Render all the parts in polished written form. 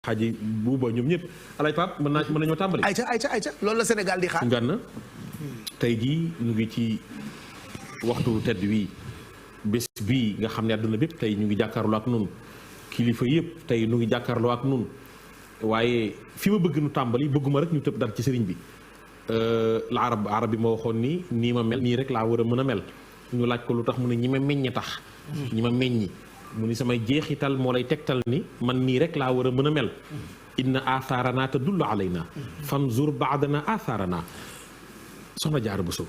xaaji buuba ñoom ñëpp alay Pape mën nañoo tàmbali. ayca loolu la Sénégal di xaar. Ngana tey jii ñu ngi ci waxtu tedd wi bés bii nga xam ne àdduna bépp tey ñu ngi jàkkaarloo ak nun kilifa yëpp tey ñu ngi jàkkaarloo ak nun waaye fi ma bëgg nu tàmbali bëgguma rek ñu tëb dara ci sëriñ bi la arab bi ma waxoon nii ma mel nii rek laa war a mën a mel ñu laaj ko lu tax mu ne ñi ma meññe tax ñi ma meññi mu ni samay jeexital moo lay tegtal ni man nii rek laa war a mën a mel inna athaarana tadullu alayna fanzur baadana athaarana soxna Jaara Buso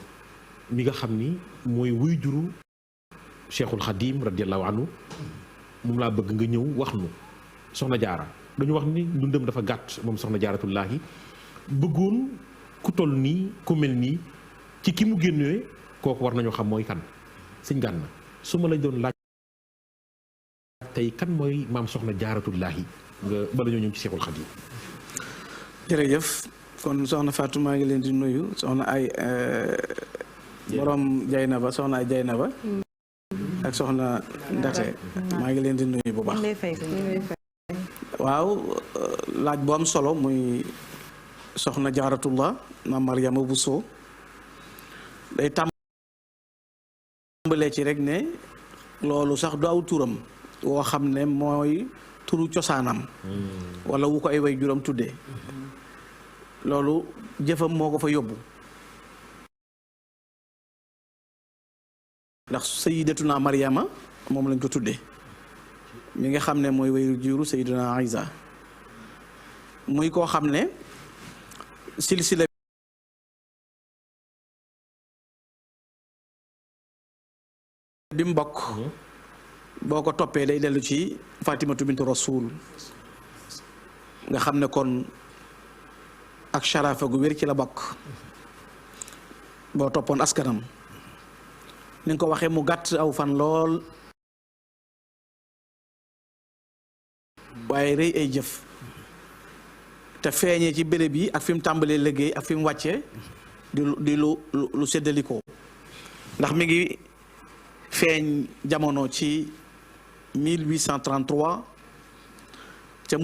mi nga xam ni mooy wuy juru Cheikhul Khadim radiallahu anhu moom laa bëgg nga ñëw wax nu soxna Jaara dañu wax ni dundam dafa gàtt moom soxna Jaaratullaahi bëggoon ku toll nii ku mel nii ci ki mu génnee kooku war nañoo xam mooy kan sëñ Gana su ma la doon laaj tey kan mooy maam soxna Jaaratullaahi nga bala ñoo ñëw ci Cheikhul Khadim. jërëjëf kon soxna Fatou maa ngi leen di nuyu soxna ay borom Jaynaba soxna ay Jaynaba ak soxna Ndate maa ngi leen di nuyu bu baax. waaw laaj bu am solo muy soxna Jaaratullah maam Mariama Bousso day tàmbalee ci rek ne loolu sax du aw turam woo xam ne mooy turu cosaanam wala wu ko ay way juram tuddee loolu jëfam moo ko fa yóbbu ndax sayidatuna Mariama moom lañ ko tuddee mi nga xam ne mooy way juru sayiduna Isa muy koo xam ne silsila bi mu bokk boo ko toppee day dellu ci Fatimatu bintu Rasul nga xam ne kon ak sharafa gu wér ci la bokk boo toppoon askanam ni nga ko waxee mu gàtt aw fan lool waaye rëy ay jëf te feeñee ci béréb yi ak fi mu tàmbalee liggéey ak fi mu wàccee di lu séddalikoo ndax mi ngi feeñ jamono ci 1833 ca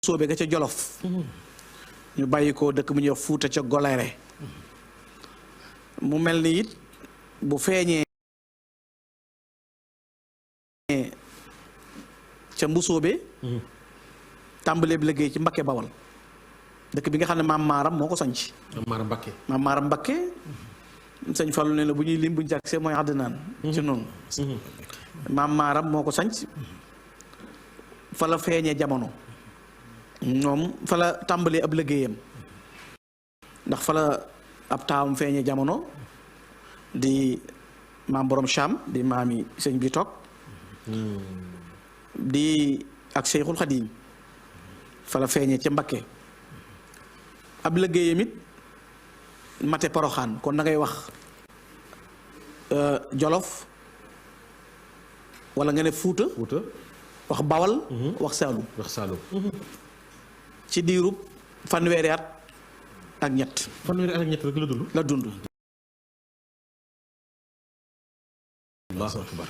Mbusoobe ga ca Jolof ñu bàyyi ko dëkk mu ñuy wax Fuuta ca Golere mu mel ni it bu feeñee ca Mbusoobe tàmbalee bi liggéey ci Mbakke Bawal dëkk bi nga xam ne maam Maaram moo ko sanc maam Maaram Mbakke sëñ Fallu ne la bu ñuy lim bu ñu jàgsee mooy àddinaan ci noonu maam Maaram moo ko sanc fa la feeñee jamono moom fa la tàmbalee ab liggéeyam ndax fa la ab taawam feeñee jamono di maam borom Cham di maami sëñ bi toog di ak Seyxul Xadiim fa la feeñee ca Mbakke ab liggéeyam it mate Poroxaan kon da ngay wax Jolof wala nga ne Fuuta wax Bawal wax Saalum ci diirub fanweeri at ak ñett rek la dund Allahu akbar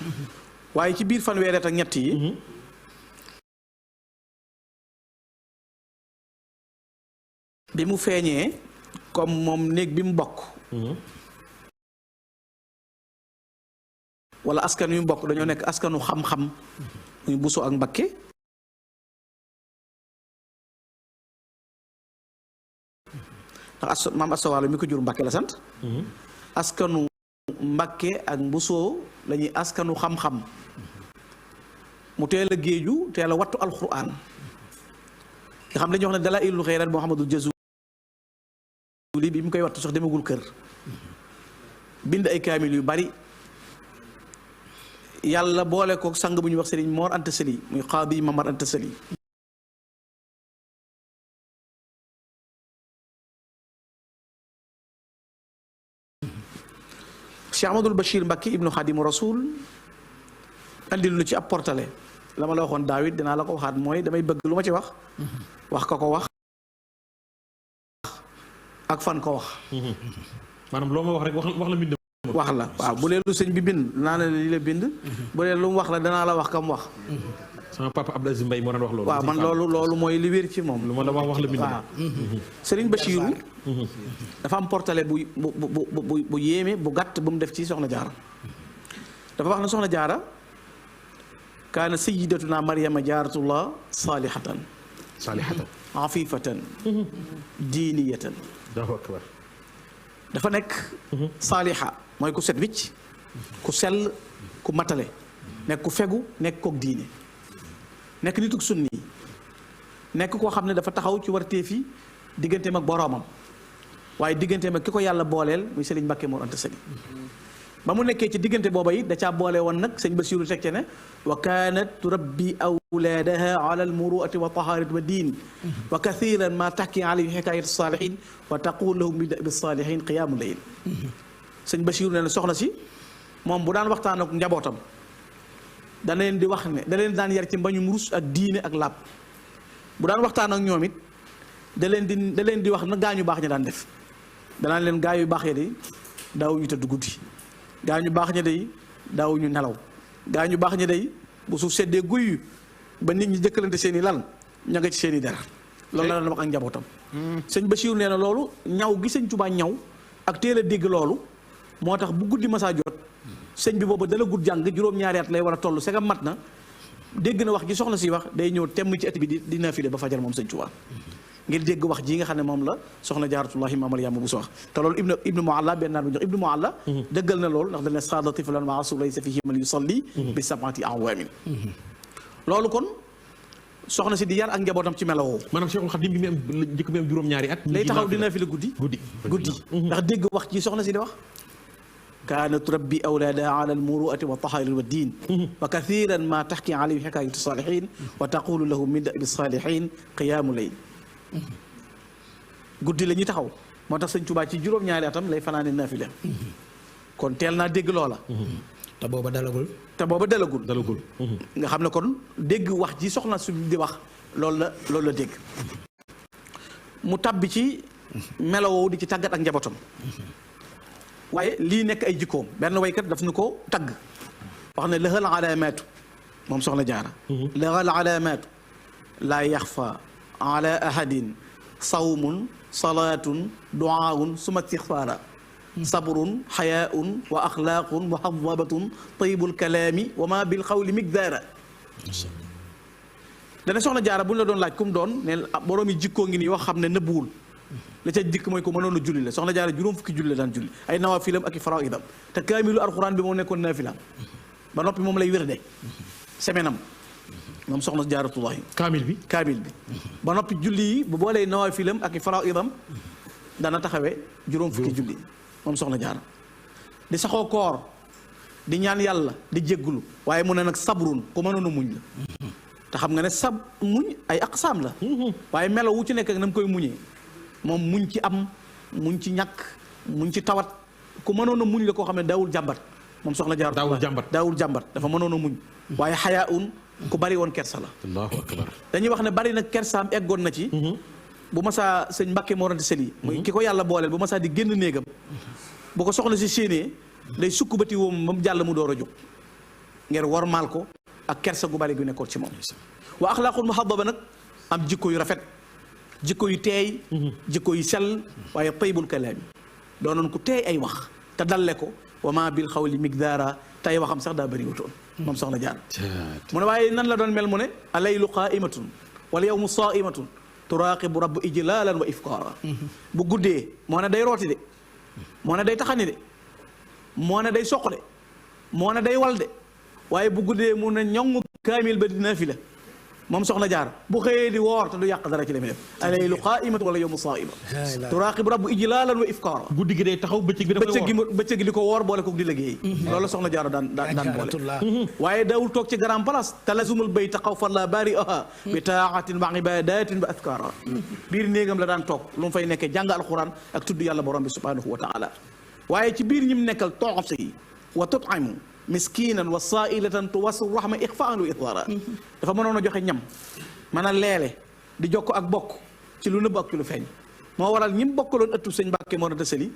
waaye ci biir fanweeri at ak ñett yi bi mu feeñee comme moom néeg bi mu bokk wala askan yu mu bokk dañoo nekk askanu xam-xam muy Buso ak Mbakke ndax maam Astawaalo mi ko jur Mbakke la sant askanu Mbakke ak Buso lañuy askanu xam-xam mu teel a géeju teel a wattu alxuraan nga xam dañuy wax ne Dalaa'ilul Xayraat Muhammadul Jazuli bi mu koy wattu sax demagul kër bind ay kaamil yu bari yàlla boole ko sang bu ñuy wax Sëriñ Mor Anta Sali muy Qaadi Mamar Anta Sali Cheikh Ahmadul Bachir Mbakke ibnu Xaadimu Rasul andil lu ci ab portale la ma la waxoon Daawit dinaa la ko waxaat mooy damay bëgg lu ma ci wax ka ko wax ak fan ko wax maanaam loo ma wax rek wax la mbind wax la waaw bu dee lu sëñ bi bind danaa la li la bind bu dee lu mu wax la danaa la wax kam wax sama papa Abdou Aziz Mbaye moo daan wax loolu waaw man loolu mooy li wér ci moom lu ma la wax la bind waaw Serigne Bachirou dafa am portale bu yéeme bu gàtt bu mu def ci soxna jaara dafa wax na soxna jaara kaana sayyidatuna Maryama jaaratullah salihatan afifatan diiniyatan dafa nekk saaliha mooy ku set wicc ku sell ku matale nekk ku fegu nekk kook diine nekk nituk sunni nekk koo xam ne dafa taxaw ci warteef yi digganteem ak boroomam waaye digganteem ak ki ko yàlla booleel muy Sëriñ Mbàkke Mor Anta Sali ba mu nekkee ci diggante booba yi da caa boole woon nag sëñ Basiru teg ce ne wa kaanat turabbi awlaadaha ala almuruati wa taharati wa diin wa kathiran ma taxki alayhi xikaayatu saalihin wa taqul lahum bi dabi saalihin qiyaamu layl sëñ Basiru ne soxna si moom bu daan waxtaan ak njabootam da leen di wax ne da leen daan yar ci mbañum rus ak diine ak làpp bu daan waxtaan ak ñoom it da leen di wax na gaañu baax ña daan def danaan leen gaa yu baax ya day daaw ñu tëdd guddi gaa ñu baax ña day daaw ñu nelaw gaa ñu baax ña day bu suuf seddee guy ba nit ñi jëkkalante seen i lal ña nga ci seen i der loolu la daan wax ak njabootam sëñ Bachir nee na loolu ñaw gi sëñ Tuubaa ñaw ak teel a dégg loolu moo tax bu guddi masaa jot sëñ bi booba dala gudd jàng juróom-ñaari at lay war a toll segam mat na dégg na wax ji soxna si wax day ñëw temm ci at bi di naafile ba fajar moom sëñ Tuubaa ngir dégg wax ji nga xam ne moom la soxna jaaratullahi maam Maryama bu so wax te loolu ibnu Mualla benn naar bu jox ibnu Mualla dëggal na loolu ndax dañ ne saada tiflan ma asu laysa fihi man yusalli bi sab'ati awaamin loolu kon soxna si di yar ak njabootam ci melawoo maanaam Cheikhul Khadim bi mu am njëkk bi am juróom-ñaari at lay taxaw di naafile guddi ndax dégg wax ji soxna si di wax kaanat turabbi awlaadaha ala almuruati wa taharati wa diin wa kathiran ma taxki alayhi xikaayatu saalihin wa taqulu lahum min dabi saalihin qiyaamu layl guddi la ñuy taxaw moo tax sëñ Tuubaa ci juróom-ñaari atam lay fanaane naafile kon teel naa dégg loola te booba dalagul nga xam ne kon dégg wax ji soxna su di wax loolu la dégg mu tàbbi ci melowoo di ci tàggat ak njabootam waaye lii nekk ay jikkoom benn waykat daf nu ko tagg wax ne lahal alaamaatu moom soxna jaara lahal alaamaatu laa yaxfa ala ahadin sawmun salaatun duaawun suma istixfaara sabrun xayaaun wa axlaaqun muhadabatun tayibul kalaami wa ma bil xawli migdaara dana soxna jaara bu ñu la doon laaj kum doon ne boroomi jikkoo ngi nii yoo xam ne nëbbuwul la ca jikk mooy ko mënoon a julli la soxna jaara juróom fukki julli la daan julli ay nawaafilam ak i faraidam te kaamilu alxuraan bi moo nekkoon naafilam ba noppi moom lay wérde semaine am moom soxna jaaratullahi kaamil bi ba noppi julli yi bu boolee nawaafilam ak i faraidam dana taxawee juróom fukki julli moom soxna jaara di saxoo koor di ñaan yàlla di jéggulu waaye mu ne nag sabrun ku mënoon a muñ la te xam nga ne sab muñ ay aqsaam la waaye melo wu ci nekk ak na mu koy muñee moom muñ ci am muñ ci ñàkk muñ ci tawat ku mënoon a muñ la koo xam ne daawul jàmbat moom soxna jaar daawul jàmbat dafa mënoon a muñ waaye xayaa un ku bari woon kersa la allahu akbar dañuy wax ne bari na kersaam eggoon na ci bu masaa sëñ Mbàkke Mor Anta Sali muy ki ko yàlla booleel bu masaa di génn néegam bu ko soxna si séenée day sukk bati woom ba mu jàll mu door a jóg ngir wormaal ko ak kersa gu bari gu nekkoon ci moom wa axlaaqul muhaddaba nag am jikko yu rafet jikko yu teey jikko yu sell waaye taybul kalaami doonoon ku teey ay wax te dalle ko wa ma bil xawli migdaara tay waxam sax daa bëri wutoon moom soxna jaar mu ne waaye nan la doon mel mu ne alaylu qaaimatun wal yawmu saaimatun turaaqibu rabbu ijlaalan wa ifkaara bu guddee moo ne day rooti de moo ne day taxani de moo ne day soq de moo ne day wal de waaye bu guddee mu ne ñoŋ kaamil ba di naafila moom soxna jaar bu xëyee di woor te du yàq dara ci li muy def alaylu qaa'imatu wala yawmu saa'ima turaaqibu rabbu ijlaalan wa ifkaara guddi gi day taxaw bëccëg bi dafay woor bëccëg gi di ko woor boole ko di liggéey loolu soxna jaar daan boole waaye daawul toog ci grand place talazumul bayt xawfan la baari'aha bi taatin wa ibadatin wa adkaara biir néegam la daan toog lu mu fay nekkee jàng alquran ak tudd yàlla borom bi subhanahu wa taala waaye ci biir ñim nekkal toxsi wa tut'imu miskinan wa saailatan tuwasu rahma ixfaan wa idhaara dafa mënoon a joxe ñam mën a leele di jokk ak bokk ci lu nëbb ak ci lu feeñ moo waral ñi mu bokkaloon ëttu sëñ Mbàkke Mor Anta Sali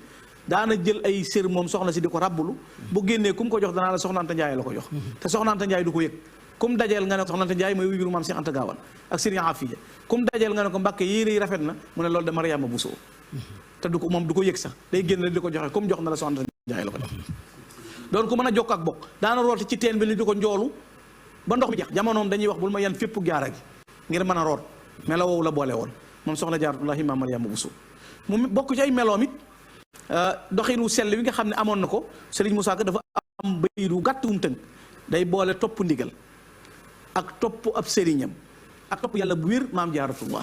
daana jël ay sér moom soxna si di ko ràbbulu bu génnee ku mu ko jox danaa la Soxna Anta Njaay la ko jox te Soxna Anta Njaay du ko yëg kum dajeel nga ne ko Soxna Anta Njaay mooy wujuru maam Cheikh Anta Gaawaan ak Sëriñ Afiya kum dajeel nga ne ko Mbàkke yére yi rafet na mu ne loolu de Mariama Bousso te du ko moom du ko yëg sax day génn di ko joxe comme jox na la Soxna Anta Njaay la ko jox doon ku mën a jokk ak bokk daana rooti ci teen bi li di ko njoolu ba ndox mi jeex jamonoom dañuy wax bul ma yan fépp jaara gi ngir mën a root melo woowu la boole woon moom soxna Jaaratullaahi maam Mariama Bousso mu bokk ci ay meloom it doxinu sell wi nga xam ne amoon na ko Serigne Moussa Ka dafa am bayit wu gàtt wu mu tënk day boole topp ndigal ak topp ab sëriñam ak topp yàlla bu wér maam Jaaratullah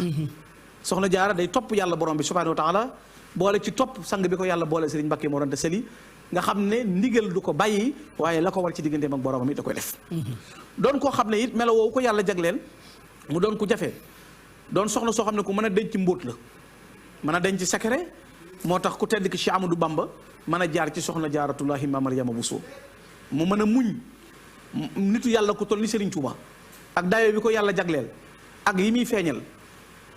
soxna Jaara day topp yàlla borom bi subhaanahu wa taala boole ci topp sang bi ko yàlla boole Serigne Mbacké Mor Anta Sali nga xam ne ndigal du ko bàyyi waaye la ko war ci digganteem ak boromam it da koy def doon koo xam ne it melo woowu ko yàlla jagleel mu doon ku jafe doon soxna soo xam ne ku mën a denc mbóot la mën a denc secret moo tax ku tedd ki Cheikh Amadou Bamba mën a jaar ci soxna Jaaratullaahi maam Mariama Bousso mu mën a muñ nitu yàlla ku toll ni Serigne Touba ak dayo bi ko yàlla jagleel ak yi muy feeñal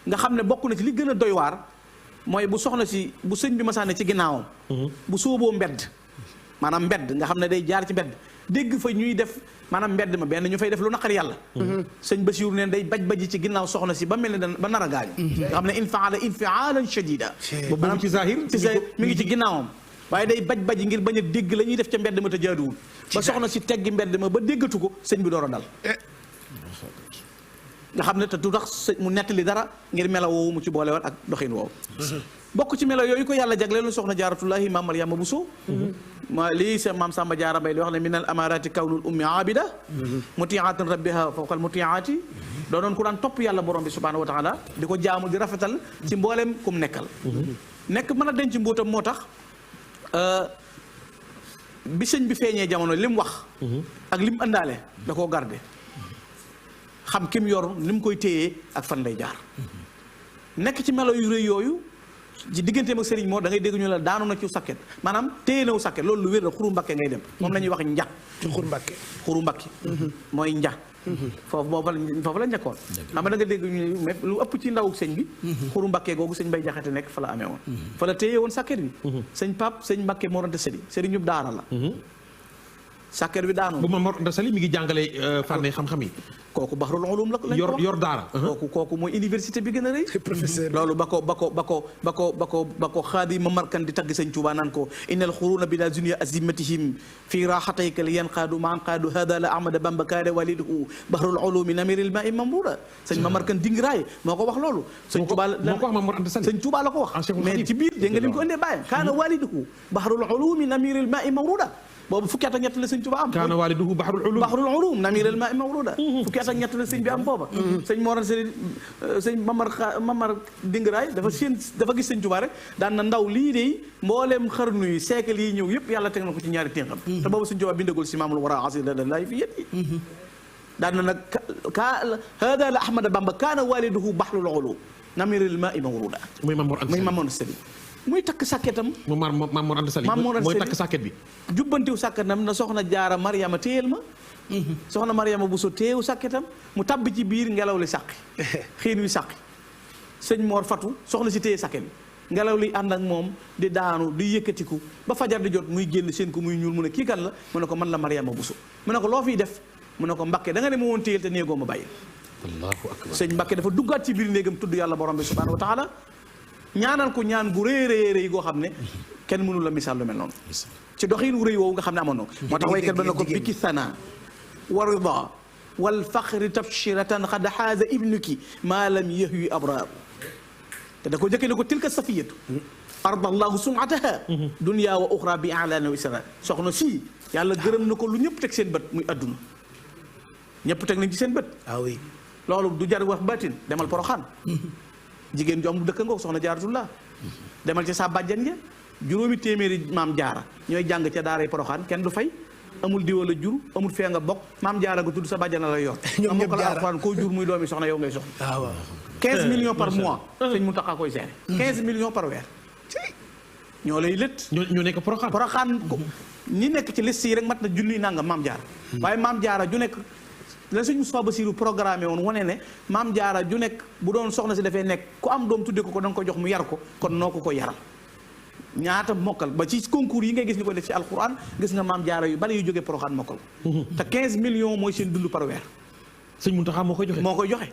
nga xam ne bokk na ci li gën a doy waar mooy bu soxna si bu sëñ bi masaane ci ginnaawam bu sóoboo mbedd maanaam mbedd nga xam ne day jaar ci mbedd dégg fa ñuy def maanaam mbedd ma benn ñu fay def lu naqar yàlla sëñ Basiiru neen day baj ci ginnaaw soxna si ba mel ne ba nar a gaañu nga xam ne infaala infiaalan shadida maanaam ci zahir mi ngi ci ginnaawam waaye day baj ngir bañ a dégg la ñuy def ca mbedd ma te jaaduwul ba soxna si teggi mbedd ma ba déggatu ko sëñ bi door a dal nga xam ne te du tax mu nettali dara ngir melo woowu mu ci boole woon ak doxin woowu bokk ci melo yooyu ko yàlla jagleel soxna Jaaratullaahi maam Mariama Bousso ma lii sa maam Samba Jaara Mbay li wax ne min al amarati kawnul ummi abida mutiaatan rabbiha fawqal mutiaati doonoon ku daan topp yàlla borom bi subhaanahu wa taala di ko jaamu di rafetal ci mbooleem kum nekkal nekk mën a denc mbóotam moo tax bi sëñ bi feeñee jamono li mu wax ak li mu ëndaale da koo garde xam ki mu yor ni mu koy téyee ak fan lay jaar nekk ci melo yu rëy yooyu ci digganteem ak sëriñ moo da ngay dégg ñu la daanu na ci sakket maanaam téye na wu sakket loolu lu wér la xuru Mbakke ngay dem moom la ñuy wax nja xuru Mbakke mooy nja foofu la njëkkoon xam nga da nga dégg ñu mais lu ëpp ci ndaw sëñ bi xuru Mbakke googu sëñ Bay Jaxate nekk fa la amee woon fa la téye woon sakket bi sëñ Pape sëñ Mbakke Mor Anta Sali sëriñ ñub daara la sakket bi daanu bu ma Mor Anta Sali mi ngi jàngale fànn xam-xam yi kooku Bahrul Ulum la lañ yor daara kooku mooy université bi gën a rëy professeur loolu ba ko xaadi Mamar Kan di tagg sëñ Tuubaa naan ko innal xuruuna bila dunya azimatihim fii raaxatayka li yanqaadu ma anqaadu hada la ahmada bamba kaane waliduhu Bahrul Ulumi namiril ma'i mamruda sëñ Mamar Kan dingiraay moo ko wax loolu sëñ Tuubaa la ko wax mais ci biir dégg nga ni ko indee bàyyam kaane waliduhu Bahrul Ulumi namiril ma'i mamruda boobu fukki at ak ñett la sëñ Tuubaa am kaana waaliduhu Bahrul Ulum namiril ma'i mamruda fukki at ak ñett la sëñ bi am booba sëñ Mor Anta Sali sëñ Mamar Dingaraay dafa gis sëñ Tuubaa rek daan na ndaw lii de mbooleem xarnu yi siècle yi ñëw yëpp yàlla teg na ko ci ñaari ténxam te boobu sëñ Tuubaa bindagul si maamul wara asiladallahi fi yet yi daan na nag hada la Ahmada Bamba kaana waaliduhu Bahrul Ulum namiril ma'i mamruda muy Mamor Anta Sali muy takk sàkketam Maam Mor Anta Sali mooy takk sàkket bi jubbantiw sàkketam na soxna Jaara Mariama téyel ma soxna Mariama Bousso téyewu sàkketam mu tabbi ci biir ngelaw li sàqi xiin wi sàqi sëñ Mor Fatu soxna si téye sàkket bi ngelaw li ànd ak moom di daanu di yëkkatiku ba fajar di jot muy génn seen ko muy ñuul mu ne kii kan la mu ne ko man la Mariama Bousso mu ne ko loo fiy def mu ne ko Mbakke da nga ne ma woon téyel te néegoo ma bàyyi Allahu akbar sëñ Mbakke dafa duggaat ci biir néegam tudd yàlla borom bi subhanahu wa taala ñaanal ko ñaan gu rëy goo xam ne kenn mënu la misaal lu mel noonu ci doxin wu rëy woowu nga xam ne amoon na moo tax waykat ba na ko biki sana wa rida wal faxri tabshiratan xad xaaza ibnuki maa lam yahwi abraar te da ko jëkkee ne ko tilka safiyatu arda allahu sumataha dunya wa uxra bi alana wa isra soxna si yàlla gërëm na ko lu ñëpp teg seen bët muy adduna ñëpp teg nañ ci seen bët oui loolu du jar wax batin demal Poroxaan jigéen ju am dëkk ngoog soxna Jaaratullah demal ci sa bàjjan ya juróomi téeméeri maam jaara ñooy jàng ca daaray Poroxaan kenn du fay amul diwa la jur amul fee nga bokk maam jaara nga tudd sa bàjjan la yor ñoom ñëpp ko la Alxuraan koo jur muy doomi soxna yow ngay soxna 15 millions par mois sëñ Muntaxa koy seere 15 millions par weer ñoo lay lët ñoo nekk Poroxaan ñi nekk ci liste yi rek mat na junniy nangam maam jaara waaye maam jaara ju nekk la sëñ Moustapha Bassirou programmé woon wane ne maam jaara ju nekk bu doon soxna si dafay nekk ku am doom tudde ko da nga ko jox mu yar ko kon noo ko yaral ñaata mokkal ba ci concours yi ngay gis ñu ko def ci alquran gis nga maam jaara yu bari yu jógee Porokhane mokkal te 15 millions mooy seen dund par weer. sëñ Mountakha moo koy joxe.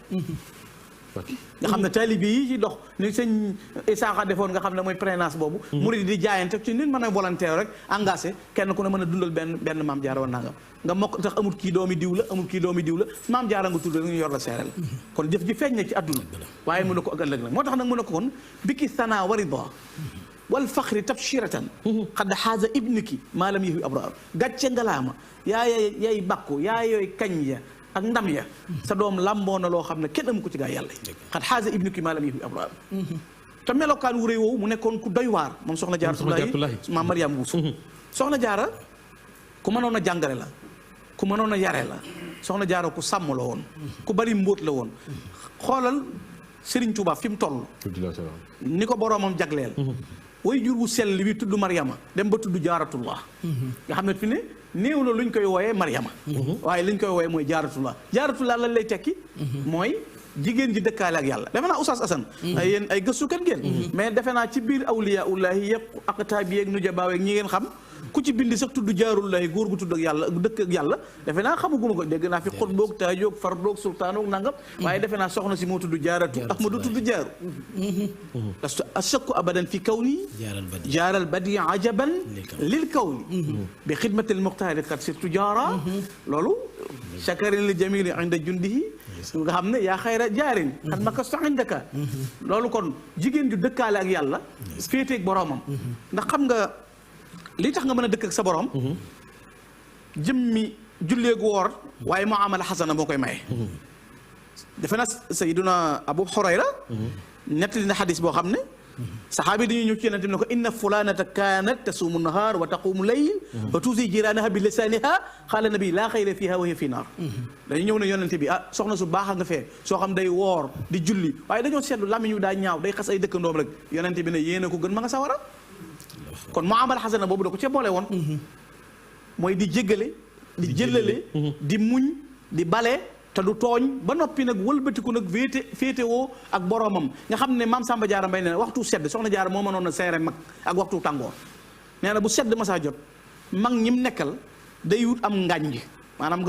nga xam ne taalibe yi ci dox ni sëñ Isaaxa defoon nga xam ne mooy prénance boobu. murid di jaayante ci nit mën a volontaire rek engagé kenn ku ne mën a dundal benn maam jaara woon nangam nga mokk tax amul kii doomi diw la maam jaara nga tudd rek ñu yor la seere la kon jëf ji feeñ na ci àdduna waaye mu ne ko ak ëllëg nag moo tax nag mu ne ko kon biki sana warida wal faxri tabshiratan xad xaaza ibniki maalam yi abraar gàcce ngalaama yaay bàkku yooy kañ ya ak ndam ya sa doom làmboo na loo xam ne kenn amu ko ci gaa yàlla xad xaaza ibniki maalam yi abraar te melokaan wu rëy woowu mu nekkoon ku doy waar moom soxna Jaaratullaahi maam Mariam Buusu soxna Jaara ku mënoon a jàngale la ku mënoon a yare la soxna Jaara ku sàmm la woon ku bari mbóot la woon xoolal Serigne Touba fi mu toll ni ko boroomam jagleel way jur wu sell wi tudd Mariama dem ba tudd Jaaratullah nga xam ne fi ne néew na luñ koy wooyee Mariama waaye liñ koy wooyee mooy Jaaratullah lan lay tekki mooy jigéen ji dëkkaale ak yàlla defe naa Oustaz Assane yéen ay gëstukat ngeen mais defe naa ci biir awliyaullahi yëpp aqtaab yeeg nujabaa yeeg ñi ngeen xam ku ci bind sax tudd jaarullahi góor gu tudd ak yàlla dëkk ak yàlla defe naa xamaguma ko dégg naa fi xutboog taajoog fardoog sultaanoog nangam waaye defe naa soxna si moo tudd jaaratu ahmadu tudd jaaru parce que ashakku abadan fi kawni jaaral badi ajaban lil kawni bi xidmatil muxtaari kat surtout jaara loolu chakarin li jamili inda jundihi nga xam ne yaa xayra jaarin xat ma kasto indaka loolu kon jigéen ju dëkkaale ak yàlla féeteeg boroomam ndax xam nga li tax nga mën a dëkk ak sa borom jëmmi julleegu woor waaye moo amala xasana moo koy maye defe na sayiduna Abu Hurayra nettali na xadis boo xam ne saxaabi dañuy ñëw ci yonent bi ne ko inna fulanata kaanat tasuumu nahaar wa taqumu layl wa tuusi jiraanaha bi lisaaniha qaala nabi laa xayra fiha wa hiya fi naar dañu ñëw ne yonent bi soxna su baax a nga fee soo xam day woor di julli waaye dañoo seetlu làmmiñ wi daa ñaaw day xas ay dëkkandoom rek yonent bi ne yéen a ko gën ma nga sawara kon mu amal xasana boobu da ko ca boole woon mooy di jéggale di jëllale di muñ di bale te du tooñ ba noppi nag wëlbatiku nag féetewoo ak boroomam nga xam ne maam Samba Jaara Mbay nee na waxtu sedd soxna Jaara moo mënoon a seere mag ak waxtu tàngoor nee na bu sedd masaa jot mag ñim nekkal day wut am ngànj maanaam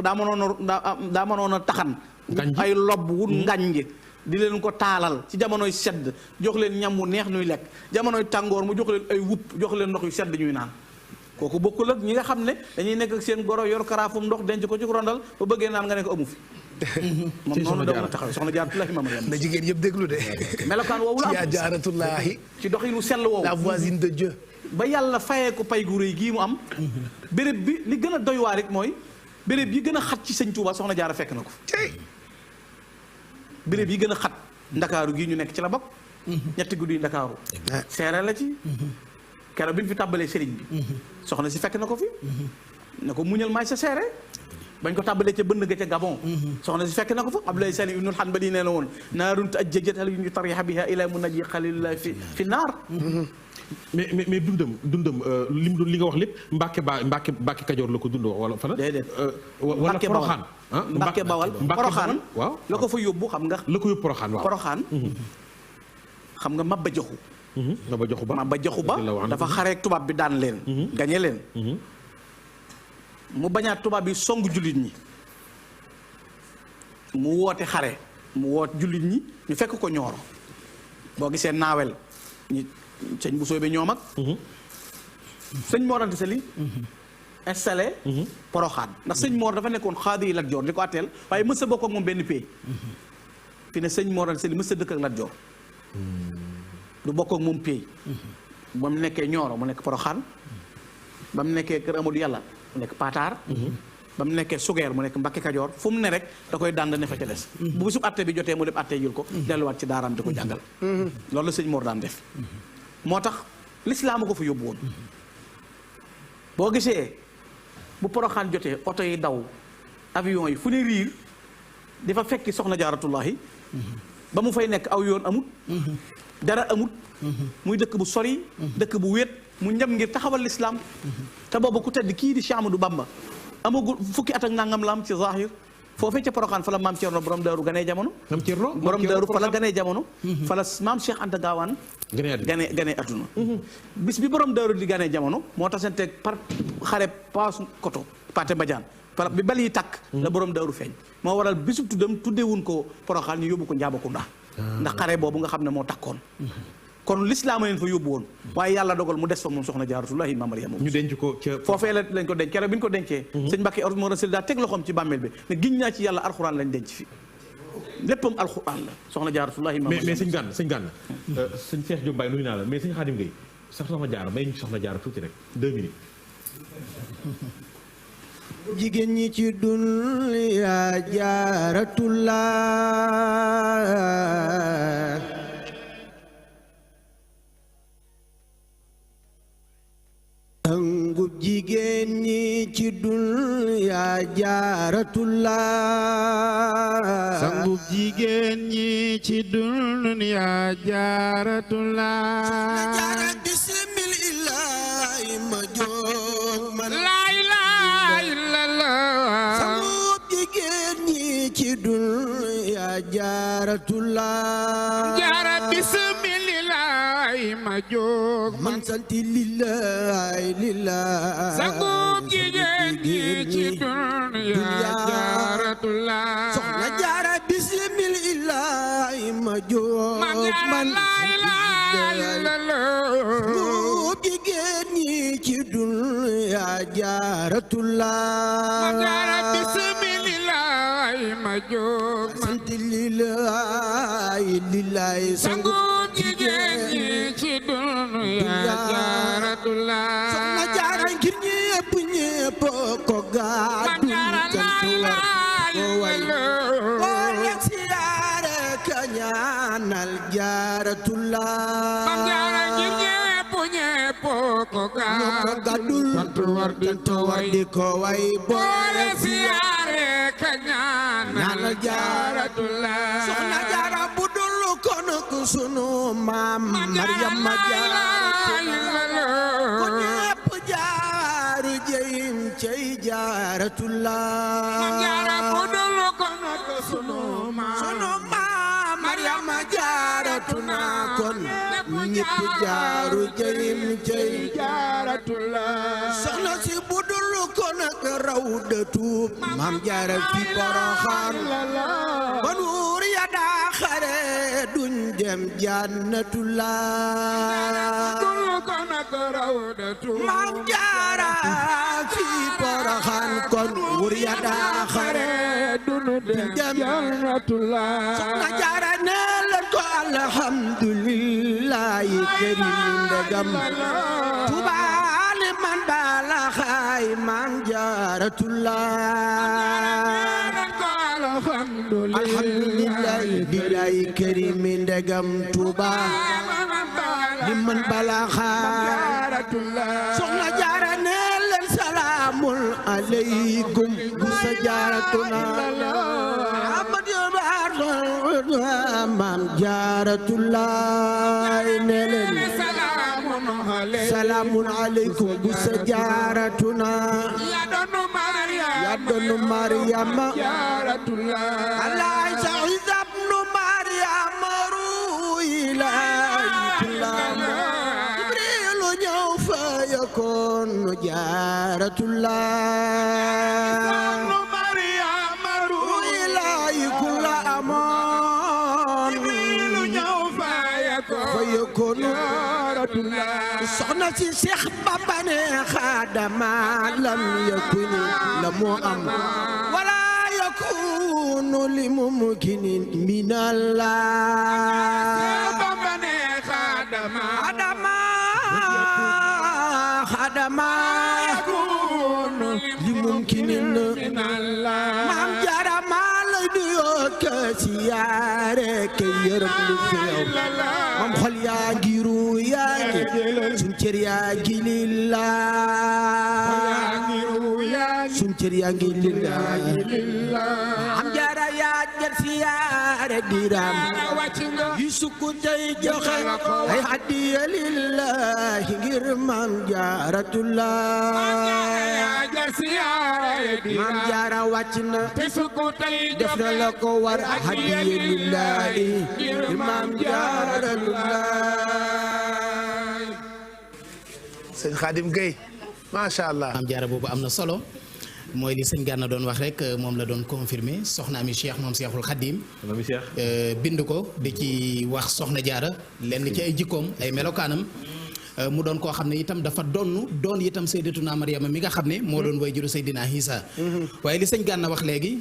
daa mënoon a taxan ay lobb wut ngànj di leen ko taalal ci jamonoy sedd jox leen ñam wu neex ñuy lekk jamonoy tàngoor mu jox leen ay wupp jox leen ndox yu sedd ñuy naan kooku bokkul ak ñi nga xam ne dañuy nekk ak seen goro yor karaafum ndox denc ko ci rondal ba bëggee naan nga ne ko amu fi moom noonu da taxaw soxna Jaaratullaahi maam Mariam na jigéen yëpp déglu de melokaan woowu la am Jaaratullaahi ci doxinu sell woowu la voisine de Dieu ba yàlla fayee ko pay gu rëy gii mu am béréb bi li gën a doy waar it mooy béréb yi gën a xat ci sëñ Tuuba soxna Jaara fekk na ko béréb yi gën a xat ndakaaru gii ñu nekk ci la bokk ñetti guddi ndakaaru seere la ci keroog bi ñu fi tàbbalee sëriñ bi soxna si fekk na ko fi ne ko muñal maay sa seere bañ ko tàbbalee ca bënn ga ca Gabon soxna si fekk na ko fa Abdoulaye Salim ibnul Hanbali nee na woon naarun ajjajat hal yu tariha biha ila munaji xalilullah fi naar mais dundam li nga wax lépp Mbàkke Kajoor la ko dund wala fana déedéet wala Poroxaan Mbàkke Bawal Poroxaan waaw la ko fa yóbbu xam nga la ko yóbbu Poroxaan waaw Poroxaan xam nga Maba Jaxu Ba dafa xareek tubaab bi daan leen gañe leen mu bañaat tubaab bi song jullit ñi mu woote xare mu woote jullit ñi ñu fekk ko Ñooro boo gisee naawel ñi sëñ bu sooy bi ñoom ak sëñ Mor Anta Sali installé Poroxaan ndax sëñ Mor dafa nekkoon xaadi yi Lat Joor di ko atteel waaye mës a bokk ak moom benn pays fi ne sëñ Mor Anta Sali mës a dëkk ak Lat Joor du bokk ak moom pays ba mu nekkee Ñooro mu nekk Poroxaan ba mu nekkee Kër Amadou Yàlla mu nekk Pataar ba mu nekkee Sugeer mu nekk Mbakke Kajoor fu mu ne rek da koy daan ne fa ca des bu bisub atte bi jotee mu dem atte jël ko delluwaat ci daaraam di ko jàngal loolu la sëñ Mor daan def moo tax lislaam a ko fa yóbbu woon boo gisee bu Poroxaan jotee oto yi daw avion yi fu ne riir di fa fekki soxna Jaaratullaahi ba mu fay nekk aw yoon amut dara amut muy dëkk bu sori dëkk bu wéet mu ñam ngir taxawal lislaam te boobu ku tedd kii di Cheikh Ahmadou Bamba amagul fukki at ak nangam la am ci zahir foofee ca Porokhane fa la maam Thierno borom daaru ganee jamono. maam Thierno borom daaru fa la ganee jamono. fa la maam Cheikh Anta Gaawaan. ganee adduna. bis bi borom daaru di ganee jamono moo tasanteeg par xare paas koto Paate Mbadiane bi bal yi takk. la borom daaru feeñ. moo waral bisub tuddam tuddeewuñ ko Porokhane ñu yóbbu ko Njaabakunda. ndax xare boobu nga xam ne moo takkoon. kon lislaam leen fa yóbbu woon waaye yàlla dogal mu des fa moom soxna Jaaratullaahi Maam Mariama ñu denc ko ca foofee lañ ko denc keroog bi ñu ko dencee sëñ Mbàkke moo rasul daa teg loxoom ci bàmmeel bi ne giñ naa ci yàlla alxuraan lañ denc fi léppam alxuraan la soxna Jaaratullaahi Maam Mariama mais sëñ Gana sëñ Cheikh Diop Mbaye nuyu naa la mais sëñ Xaadim Gueye sax soxna Jaara may ñu soxna Jaara tuuti rek 2 minutes jigéen ñi ci dunya Jaaratullaahi sangub jigéen ñi ci dunya Jaaratullaahi sangub jigéen ñi ci dunya Jaaratullaahi soxna Jaara bismillaahi ma jóg man laa ilaaha illallaah sangub jigéen ñi ci dunya Jaaratullaahi Jaara bismillaahi ma jóg man sant lillaahi lillaahi sangub jigéen ñi ci dunya Jaaratullaahi soxna Jaara bismillaahi ma jóg man laa ilaaha illallaah sangub jigéen ñi ci dunya Jaaratullaahi Jaara bismillaahi ma jóg sant lillaahi lillaahi sangub jigéen ñi ci dunya Jaaratullaahi soxna Jaara ngir ñépp ñépp ko gàddu cant war ko way boole siyaare ka ñaanal Jaaratullaahi Jaara ngir ñépp ñépp ko gàddul cant war di ko way boole siyaare ka ñaanal Jaaratullaahi soxna Jaara bu dul kon ku sunu maam Maryama Jaara ko ñépp jaaru jeyim cey Jaaratullaahi Jaara bu dul kon ku sunu maam Maryama Jaaratuna kon ñépp jaaru jeyim cey Jaaratullaahi soxna si bu dul kon ak rawdatu maam Jaara fi Porokhane kon wuur ya daa xare duñ dem Jannatullaahi maam Jaara fi Porokhane kon wuur ya daa xare duñ dem Jaaratullaahi soxna Jaara ne leen ko alhamdulillahi karim ndegam tubaali man bala xaay maam Jaaratullaahi alhamdulillahi billahi karim ndegam tuba li man bala xaay soxna Jaara ne leen salaamun aleykum bu sa Jaaratuna maam Jaaratullaahi ne leen salaamun aleykum bu sa Jaaratuna ya doonu Maryama alaay sa isabnu Maryama ruilaayi Jibriilu ñëw fa yakoon Jaaratullaahi soxna si Seex Bamba ne xaadama lam yakuni la moo am wala yakunu li mumkinin min Allah Bamba ne xaadama yakunu li mumkinin min Allah maam Jaara maa lay nuyoo ka siyaare ka yërëm lu fi yow mam xol yaa ngi ruu yaa ngi suñ cër yaa ngi lillaahi suñ cër yaa ngi lillaahi am Jaara yaa yaa jar siyaare diram yi sukku tey joxe ay hadiya lillahi ngir maam jaaratullah maam jaara wàcc na def na la ko war hadiya lillahi ngir maam jaaratullah. sëñ Khadim Gueye macha allah. maam jaara boobu am na solo mooy li sëñ Gana doon wax rek moom la doon confirmé soxna Ami Cheikh moom Cheikhul Khadim bind ko di ci wax soxna jaara lenn ci ay jikkoom ay melokaanam mu doon koo xam ne itam dafa doon itam Sayyidatuna Maryama mi nga xam ne moo doon way juru Seydina Isa waaye li sëñ Gana wax léegi